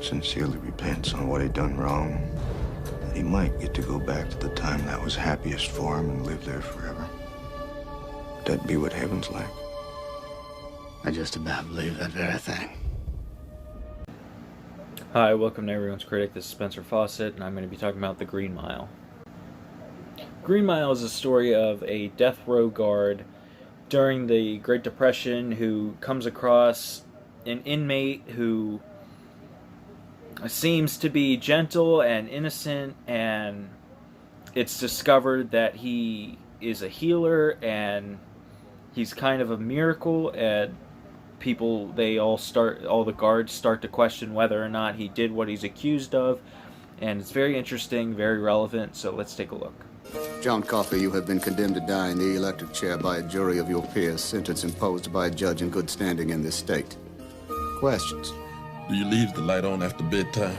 sincerely repents on what he done wrong, he might get to go back to the time that was happiest for him and live there forever. Would that be what heaven's like? I just about believe that very thing. Hi, welcome to Everyone's Critic. This is Spencer Fawcett, and I'm going to be talking about The Green Mile. Green Mile is a story of a death row guard during the Great Depression who comes across an inmate who seems to be gentle and innocent, and it's discovered that he is a healer and he's kind of a miracle, and all the guards start to question whether or not he did what he's accused of, and it's very interesting, very relevant, so let's take a look. John Coffey, you have been condemned to die in the electric chair by a jury of your peers, sentence imposed by a judge in good standing in this state. Questions? Do you leave the light on after bedtime?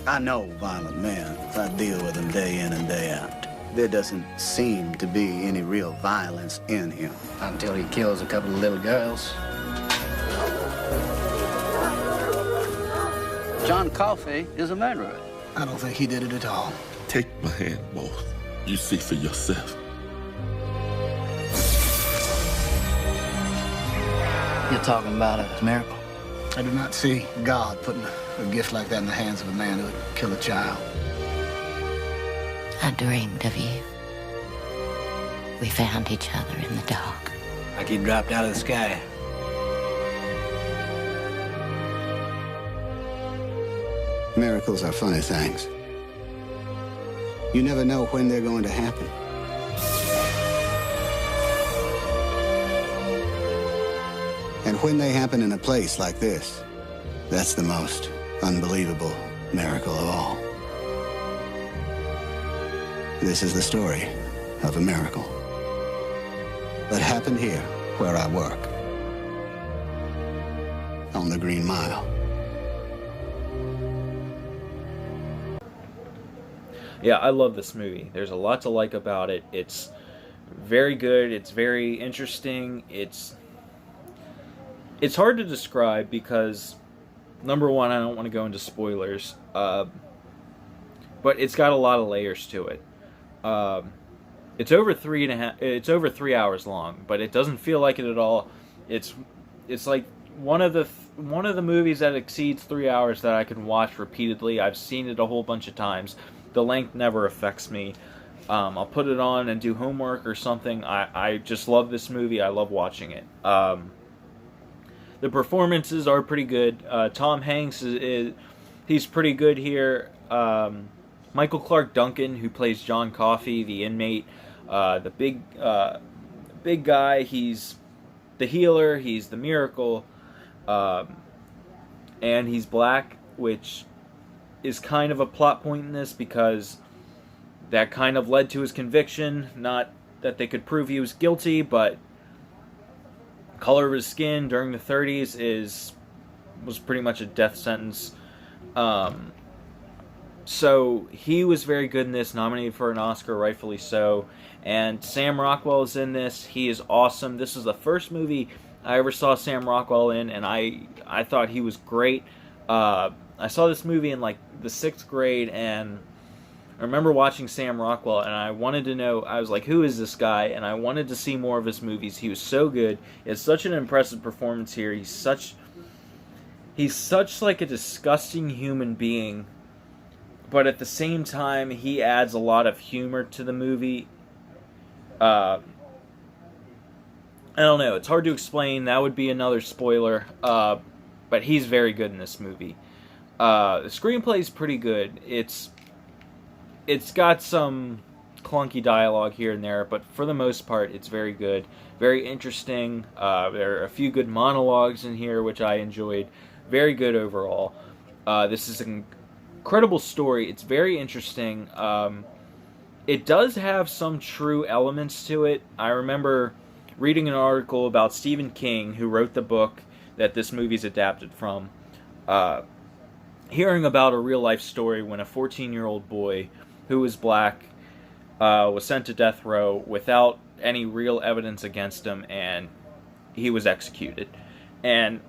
I know violent men. I deal with them day in and day out. There doesn't seem to be any real violence in him. Until he kills a couple of little girls. John Coffey is a murderer. I don't think he did it at all. Take my hand, both. You see for yourself. You're talking about a miracle? I do not see God putting a gift like that in the hands of a man who would kill a child. I dreamed of you. We found each other in the dark. Like he dropped out of the sky. Miracles are funny things. You never know when they're going to happen. And when they happen in a place like this, that's the most unbelievable miracle of all. This is the story of a miracle that happened here where I work, on the Green Mile. Yeah, I love this movie. There's a lot to like about it. It's very good. It's very interesting. It's hard to describe because, number one, I don't want to go into spoilers, but it's got a lot of layers to it. It's over 3 hours long, but it doesn't feel like it at all. It's like one of the movies that exceeds 3 hours that I can watch repeatedly. I've seen it a whole bunch of times. The length never affects me. I'll put it on and do homework or something. I just love this movie. I love watching it. The performances are pretty good. Tom Hanks he's pretty good here. Michael Clark Duncan, who plays John Coffey, the inmate, the big guy. He's the healer. He's the miracle, and he's black, which is kind of a plot point in this because that kind of led to his conviction. Not that they could prove he was guilty, but color of his skin during the 30s was pretty much a death sentence. So he was very good in this, nominated for an Oscar, rightfully so. And Sam Rockwell is in this. He is awesome. This is the first movie I ever saw Sam Rockwell in, and I thought he was great. I saw this movie in like the 6th grade, and I remember watching Sam Rockwell, and I wanted to know, I was like, who is this guy? And I wanted to see more of his movies. He was so good. It's such an impressive performance here. He's such like a disgusting human being, but at the same time, he adds a lot of humor to the movie. I don't know. It's hard to explain. That would be another spoiler. But he's very good in this movie. The screenplay is pretty good. It's got some clunky dialogue here and there, but for the most part, it's very good. Very interesting. There are a few good monologues in here, which I enjoyed. Very good overall. This is an incredible story. It's very interesting. It does have some true elements to it. I remember reading an article about Stephen King, who wrote the book that this movie's adapted from, hearing about a real-life story when a 14-year-old boy who was black was sent to death row without any real evidence against him, and he was executed. And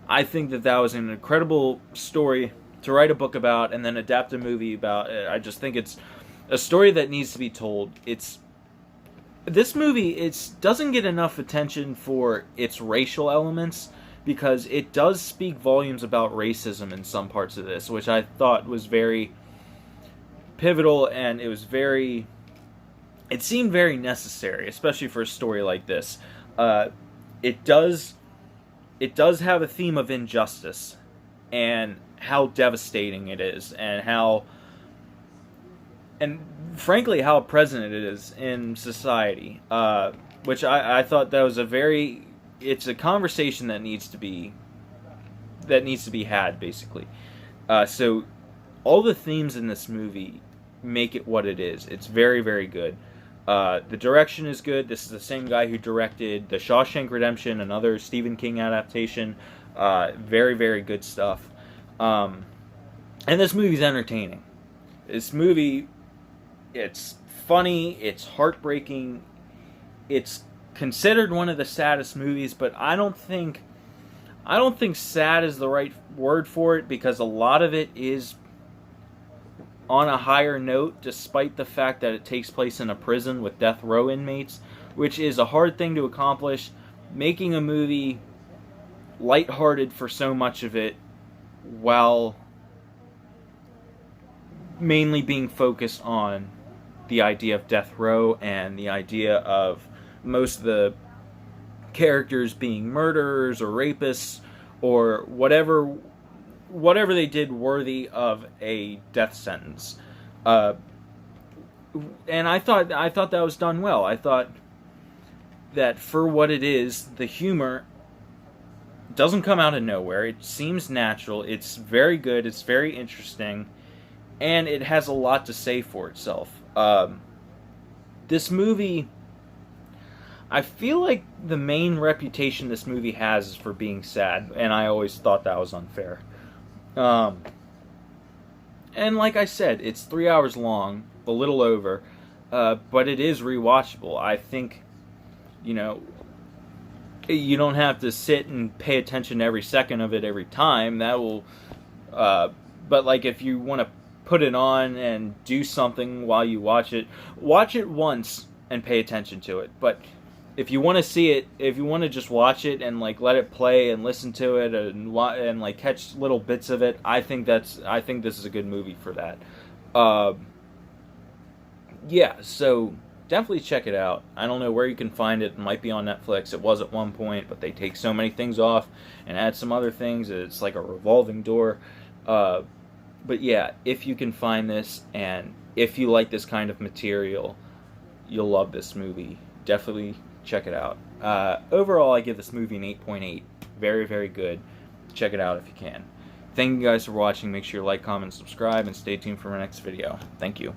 I think that was an incredible story to write a book about and then adapt a movie about. I just think it's a story that needs to be told. This movie doesn't get enough attention for its racial elements, because it does speak volumes about racism in some parts of this, which I thought was very pivotal, and it seemed very necessary, especially for a story like this. It does have a theme of injustice and how devastating it is, and frankly how present it is in society, which I thought that was it's a conversation that needs to be had, basically. So all the themes in this movie make it what it is. It's very, very good. The direction is good. This is the same guy who directed The Shawshank Redemption, another Stephen King adaptation. Very, very good stuff. And this movie's entertaining. This movie, it's funny, it's heartbreaking, it's considered one of the saddest movies, but I don't think sad is the right word for it, because a lot of it is on a higher note, despite the fact that it takes place in a prison with death row inmates, which is a hard thing to accomplish. Making a movie lighthearted for so much of it, while mainly being focused on the idea of death row and the idea of most of the characters being murderers or rapists or whatever they did worthy of a death sentence. And I thought that was done well. I thought that for what it is, the humor doesn't come out of nowhere. It seems natural. It's very good. It's very interesting. And it has a lot to say for itself. This movie, I feel like the main reputation this movie has is for being sad, and I always thought that was unfair. And like I said, it's 3 hours long, a little over, but it is rewatchable. I think, you don't have to sit and pay attention to every second of it every time. That will, but like if you want to put it on and do something while you watch it once and pay attention to it. But if you want to see it, if you want to just watch it and like let it play and listen to it and like catch little bits of it, I think this is a good movie for that. Yeah, so definitely check it out. I don't know where you can find it. It might be on Netflix. It was at one point, but they take so many things off and add some other things. It's like a revolving door. But yeah, if you can find this, and if you like this kind of material, you'll love this movie. Definitely check it out. Overall, I give this movie an 8.8. Very, very good. Check it out if you can. Thank you guys for watching. Make sure you like, comment, subscribe, and stay tuned for my next video. Thank you.